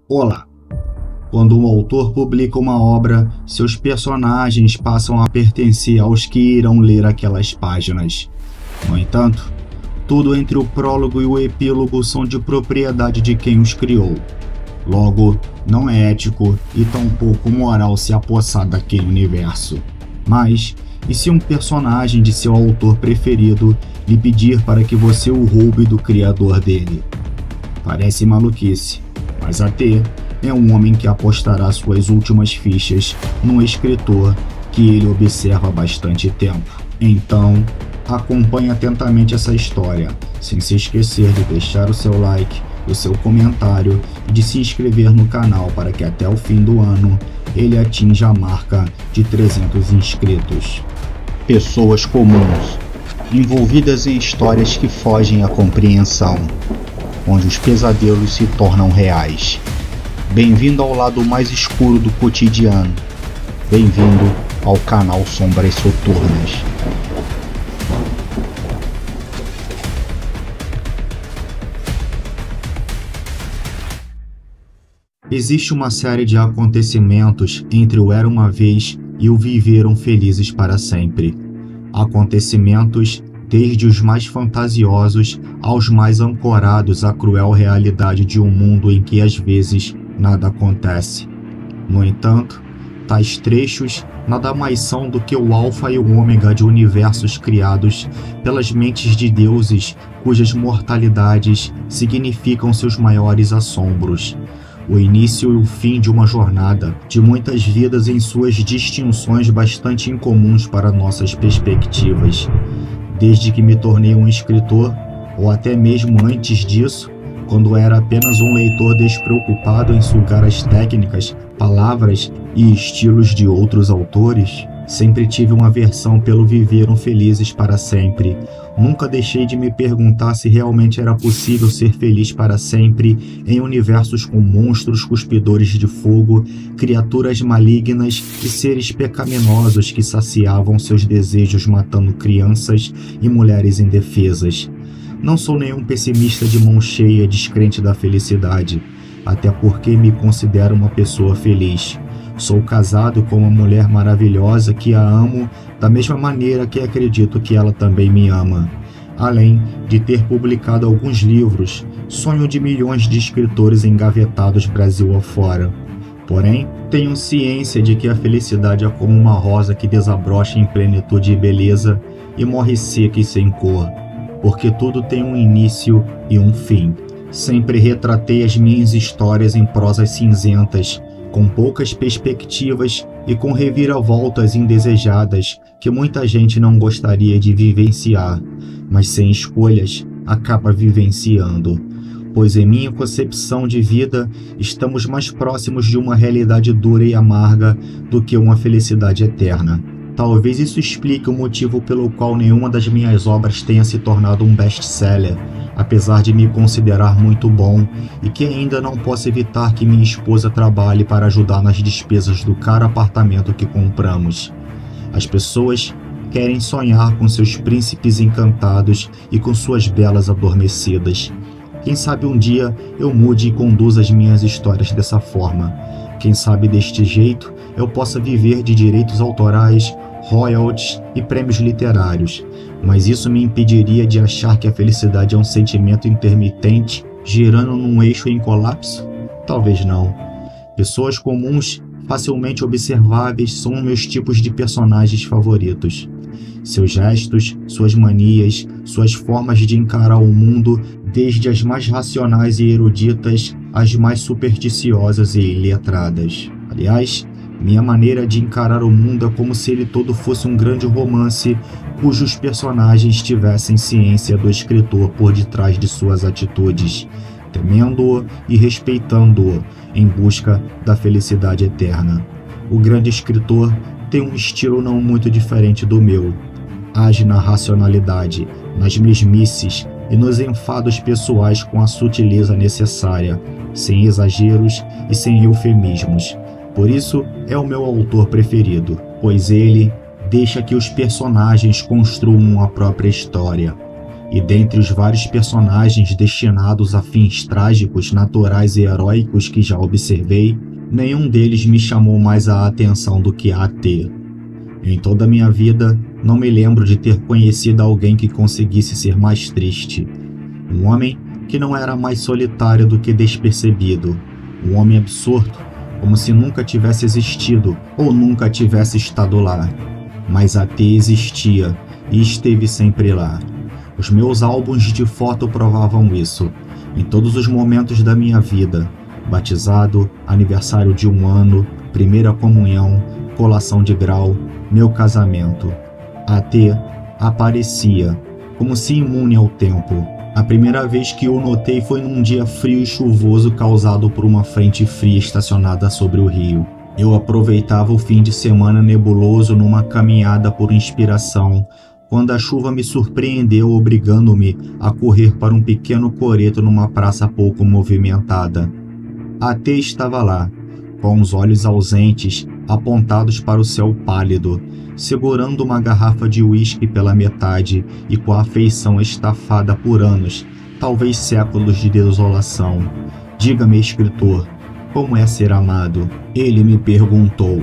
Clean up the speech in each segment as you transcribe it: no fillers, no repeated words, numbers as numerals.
Olá! Quando um autor publica uma obra, seus personagens passam a pertencer aos que irão ler aquelas páginas. No entanto, tudo entre o prólogo e o epílogo são de propriedade de quem os criou. Logo, não é ético e tampouco moral se apossar daquele universo. Mas, e se um personagem de seu autor preferido lhe pedir para que você o roube do criador dele? Parece maluquice, mas a T é um homem que apostará suas últimas fichas num escritor que ele observa há bastante tempo. Então, acompanhe atentamente essa história, sem se esquecer de deixar o seu like, o seu comentário e de se inscrever no canal para que até o fim do ano ele atinja a marca de 300 inscritos. Pessoas comuns, envolvidas em histórias que fogem à compreensão, onde os pesadelos se tornam reais. Bem-vindo ao lado mais escuro do cotidiano. Bem-vindo ao canal Sombras Soturnas. Existe uma série de acontecimentos entre o Era Uma Vez e o Viveram Felizes para Sempre. Acontecimentos desde os mais fantasiosos aos mais ancorados à cruel realidade de um mundo em que às vezes nada acontece. No entanto, tais trechos nada mais são do que o alfa e o ômega de universos criados pelas mentes de deuses cujas mortalidades significam seus maiores assombros. O início e o fim de uma jornada, de muitas vidas em suas distinções bastante incomuns para nossas perspectivas. Desde que me tornei um escritor, ou até mesmo antes disso, quando era apenas um leitor despreocupado em sugar as técnicas, palavras e estilos de outros autores, sempre tive uma aversão pelo Viveram Felizes para Sempre. Nunca deixei de me perguntar se realmente era possível ser feliz para sempre em universos com monstros cuspidores de fogo, criaturas malignas e seres pecaminosos que saciavam seus desejos matando crianças e mulheres indefesas. Não sou nenhum pessimista de mão cheia descrente da felicidade, até porque me considero uma pessoa feliz. Sou casado com uma mulher maravilhosa que a amo da mesma maneira que acredito que ela também me ama. Além de ter publicado alguns livros, sonho de milhões de escritores engavetados Brasil afora. Porém, tenho ciência de que a felicidade é como uma rosa que desabrocha em plenitude e beleza e morre seca e sem cor, porque tudo tem um início e um fim. Sempre retratei as minhas histórias em prosas cinzentas, com poucas perspectivas e com reviravoltas indesejadas que muita gente não gostaria de vivenciar, mas sem escolhas acaba vivenciando. Pois em minha concepção de vida, estamos mais próximos de uma realidade dura e amarga do que uma felicidade eterna. Talvez isso explique o motivo pelo qual nenhuma das minhas obras tenha se tornado um best-seller, apesar de me considerar muito bom e que ainda não posso evitar que minha esposa trabalhe para ajudar nas despesas do caro apartamento que compramos. As pessoas querem sonhar com seus príncipes encantados e com suas belas adormecidas. Quem sabe um dia eu mude e conduza as minhas histórias dessa forma. Quem sabe deste jeito eu possa viver de direitos autorais, royalties e prêmios literários, mas isso me impediria de achar que a felicidade é um sentimento intermitente, girando num eixo em colapso? Talvez não. Pessoas comuns, facilmente observáveis, são meus tipos de personagens favoritos. Seus gestos, suas manias, suas formas de encarar o mundo, desde as mais racionais e eruditas às mais supersticiosas e iletradas. Aliás, minha maneira de encarar o mundo é como se ele todo fosse um grande romance cujos personagens tivessem ciência do escritor por detrás de suas atitudes, temendo-o e respeitando-o em busca da felicidade eterna. O grande escritor tem um estilo não muito diferente do meu. Age na racionalidade, nas mesmices e nos enfados pessoais com a sutileza necessária, sem exageros e sem eufemismos. Por isso, é o meu autor preferido, pois ele deixa que os personagens construam a própria história. e dentre os vários personagens destinados a fins trágicos, naturais e heróicos que já observei, nenhum deles me chamou mais a atenção do que A.T. Em toda a minha vida, não me lembro de ter conhecido alguém que conseguisse ser mais triste. Um homem que não era mais solitário do que despercebido. Um homem absorto, como se nunca tivesse existido ou nunca tivesse estado lá. Mas A.T. existia e esteve sempre lá. Os meus álbuns de foto provavam isso. Em todos os momentos da minha vida, batizado, aniversário de 1 ano, primeira comunhão, colação de grau, meu casamento. A.T. aparecia, como se imune ao tempo. A primeira vez que o notei foi num dia frio e chuvoso causado por uma frente fria estacionada sobre o rio. Eu aproveitava o fim de semana nebuloso numa caminhada por inspiração, quando a chuva me surpreendeu, obrigando-me a correr para um pequeno coreto numa praça pouco movimentada. A.T. estava lá, com os olhos ausentes, apontados para o céu pálido, segurando uma garrafa de uísque pela metade e com a feição estafada por anos, talvez séculos de desolação. Diga-me, escritor, como é ser amado? Ele me perguntou.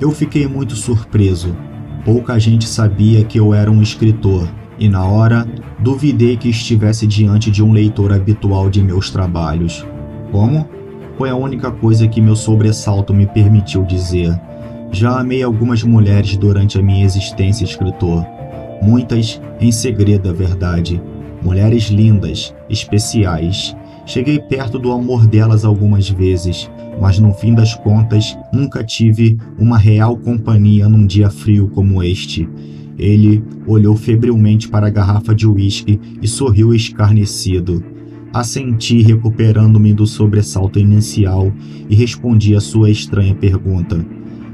Eu fiquei muito surpreso. Pouca gente sabia que eu era um escritor, e na hora, duvidei que estivesse diante de um leitor habitual de meus trabalhos. Como? Foi a única coisa que meu sobressalto me permitiu dizer. Já amei algumas mulheres durante a minha existência, escritor. Muitas em segredo, é verdade. Mulheres lindas, especiais. Cheguei perto do amor delas algumas vezes, mas no fim das contas, nunca tive uma real companhia num dia frio como este. Ele olhou febrilmente para a garrafa de uísque e sorriu escarnecido. Assenti, recuperando-me do sobressalto inicial, e respondi à sua estranha pergunta.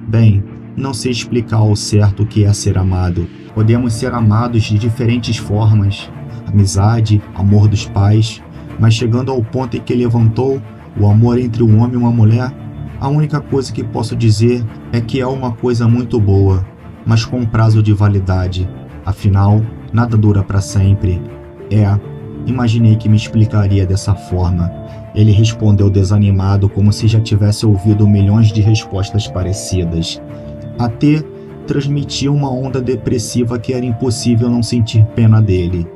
Bem, não sei explicar ao certo o que é ser amado. Podemos ser amados de diferentes formas. Amizade, amor dos pais. Mas chegando ao ponto em que levantou, o amor entre um homem e uma mulher, a única coisa que posso dizer é que é uma coisa muito boa, mas com prazo de validade. Afinal, nada dura para sempre. Imaginei que me explicaria dessa forma. Ele respondeu desanimado, como se já tivesse ouvido milhões de respostas parecidas. A.T. transmitia uma onda depressiva que era impossível não sentir pena dele.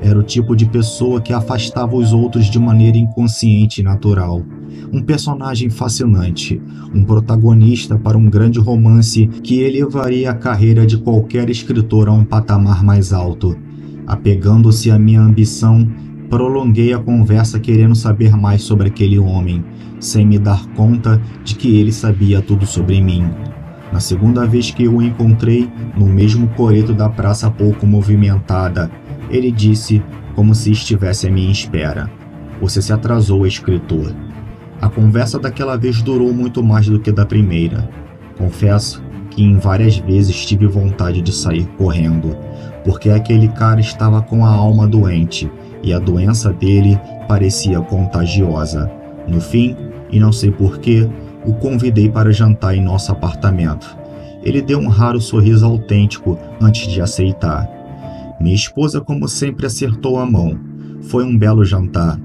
Era o tipo de pessoa que afastava os outros de maneira inconsciente e natural. Um personagem fascinante, um protagonista para um grande romance que elevaria a carreira de qualquer escritor a um patamar mais alto. Apegando-se à minha ambição, prolonguei a conversa querendo saber mais sobre aquele homem, sem me dar conta de que ele sabia tudo sobre mim. Na segunda vez que eu o encontrei, no mesmo coreto da praça pouco movimentada, ele disse, como se estivesse à minha espera. Você se atrasou, escritor. A conversa daquela vez durou muito mais do que da primeira. Confesso que em várias vezes tive vontade de sair correndo, porque aquele cara estava com a alma doente e a doença dele parecia contagiosa. No fim, e não sei porquê, o convidei para jantar em nosso apartamento. Ele deu um raro sorriso autêntico antes de aceitar. Minha esposa, como sempre, acertou a mão. Foi um belo jantar.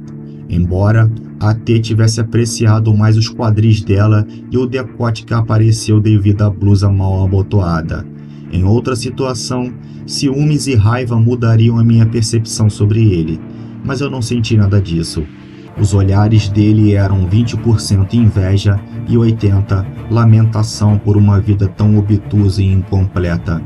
Embora A.T. tivesse apreciado mais os quadris dela e o decote que apareceu devido à blusa mal abotoada. Em outra situação, ciúmes e raiva mudariam a minha percepção sobre ele, mas eu não senti nada disso. Os olhares dele eram 20% inveja e 80% lamentação por uma vida tão obtusa e incompleta.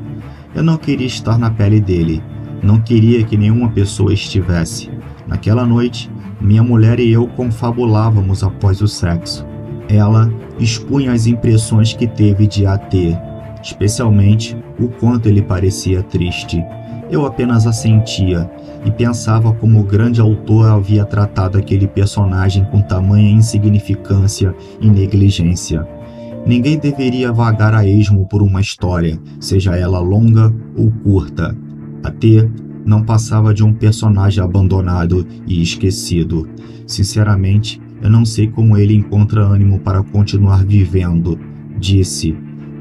Eu não queria estar na pele dele. Não queria que nenhuma pessoa estivesse. Naquela noite, minha mulher e eu confabulávamos após o sexo. Ela expunha as impressões que teve de A.T., especialmente o quanto ele parecia triste. Eu apenas assentia e pensava como o grande autor havia tratado aquele personagem com tamanha insignificância e negligência. Ninguém deveria vagar a esmo por uma história, seja ela longa ou curta. A.T. não passava de um personagem abandonado e esquecido. Sinceramente, eu não sei como ele encontra ânimo para continuar vivendo, disse.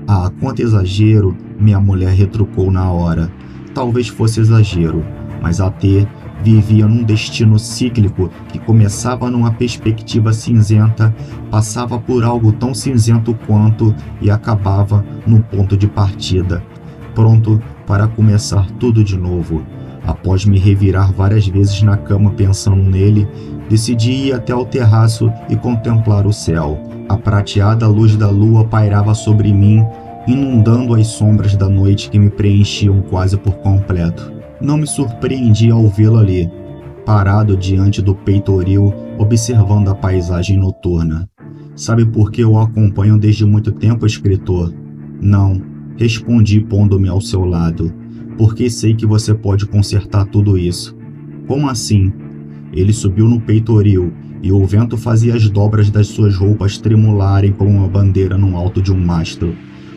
Ah, quanto exagero, minha mulher retrucou na hora. Talvez fosse exagero, mas A.T. vivia num destino cíclico que começava numa perspectiva cinzenta, passava por algo tão cinzento quanto e acabava no ponto de partida, pronto para começar tudo de novo. Após me revirar várias vezes na cama pensando nele, decidi ir até o terraço e contemplar o céu. A prateada luz da lua pairava sobre mim, inundando as sombras da noite que me preenchiam quase por completo. Não me surpreendi ao vê-lo ali, parado diante do peitoril, observando a paisagem noturna. Sabe por que eu o acompanho desde muito tempo, escritor? Não, respondi pondo-me ao seu lado. Porque sei que você pode consertar tudo isso. Como assim? Ele subiu no peitoril e o vento fazia as dobras das suas roupas tremularem como uma bandeira no alto de um mastro.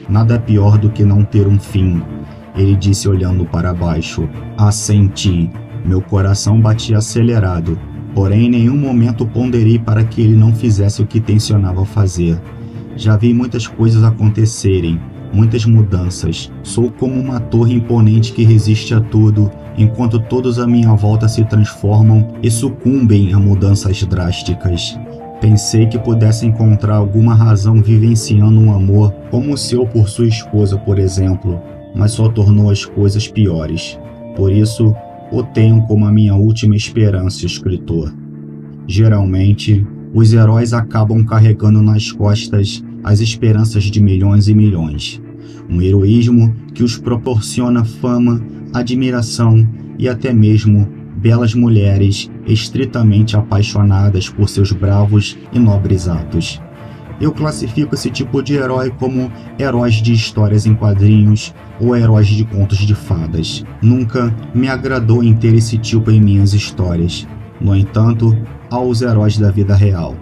Nada é pior do que não ter um fim, ele disse olhando para baixo. Assenti. Meu coração batia acelerado, porém em nenhum momento ponderei para que ele não fizesse o que tencionava fazer. Já vi muitas coisas acontecerem, muitas mudanças. Sou como uma torre imponente que resiste a tudo, enquanto todos à minha volta se transformam e sucumbem a mudanças drásticas. Pensei que pudesse encontrar alguma razão vivenciando um amor como o seu por sua esposa, por exemplo, mas só tornou as coisas piores. Por isso, o tenho como a minha última esperança, escritor. Geralmente, os heróis acabam carregando nas costas as esperanças de milhões e milhões. Um heroísmo que os proporciona fama, admiração e até mesmo belas mulheres estritamente apaixonadas por seus bravos e nobres atos. Eu classifico esse tipo de herói como heróis de histórias em quadrinhos ou heróis de contos de fadas. Nunca me agradou em ter esse tipo em minhas histórias. No entanto, há os heróis da vida real,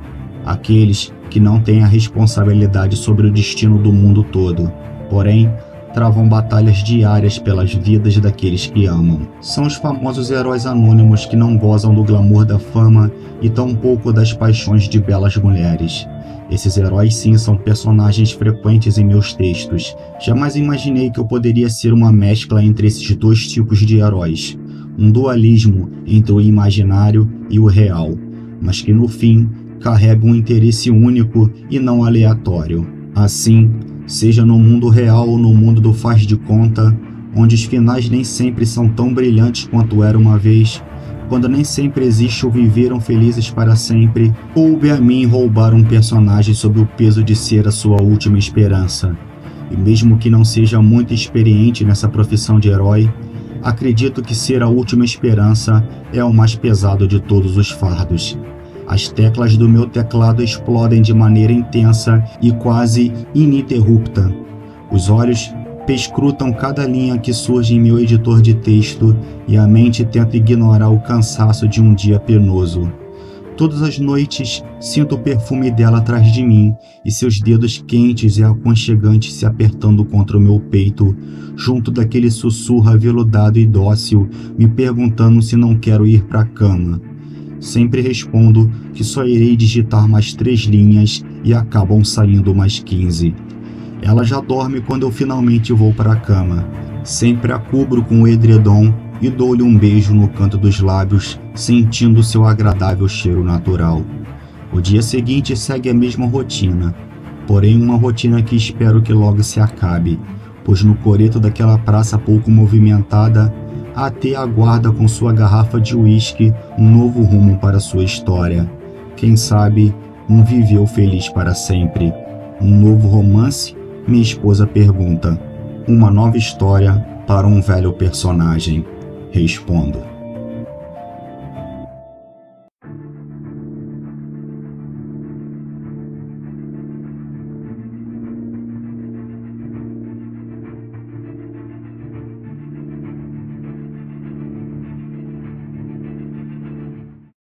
aqueles que não têm a responsabilidade sobre o destino do mundo todo, porém travam batalhas diárias pelas vidas daqueles que amam. São os famosos heróis anônimos que não gozam do glamour da fama e tampouco das paixões de belas mulheres. Esses heróis sim são personagens frequentes em meus textos. Jamais imaginei que eu poderia ser uma mescla entre esses dois tipos de heróis, um dualismo entre o imaginário e o real, mas que no fim carrega um interesse único e não aleatório. Assim, seja no mundo real ou no mundo do faz de conta, onde os finais nem sempre são tão brilhantes quanto era uma vez, quando nem sempre existe o viveram felizes para sempre, coube a mim roubar um personagem sob o peso de ser a sua última esperança. E mesmo que não seja muito experiente nessa profissão de herói, acredito que ser a última esperança é o mais pesado de todos os fardos. As teclas do meu teclado explodem de maneira intensa e quase ininterrupta. Os olhos perscrutam cada linha que surge em meu editor de texto e a mente tenta ignorar o cansaço de um dia penoso. Todas as noites sinto o perfume dela atrás de mim e seus dedos quentes e aconchegantes se apertando contra o meu peito, junto daquele sussurro aveludado e dócil, me perguntando se não quero ir para a cama. Sempre respondo que só irei digitar mais 3 linhas e acabam saindo mais 15. Ela já dorme quando eu finalmente vou para a cama. Sempre a cubro com o edredom e dou-lhe um beijo no canto dos lábios, sentindo seu agradável cheiro natural. O dia seguinte segue a mesma rotina, porém uma rotina que espero que logo se acabe, pois no coreto daquela praça pouco movimentada, a T aguarda com sua garrafa de uísque um novo rumo para sua história. Quem sabe, um viveu feliz para sempre. Um novo romance? Minha esposa pergunta. Uma nova história para um velho personagem. Respondo.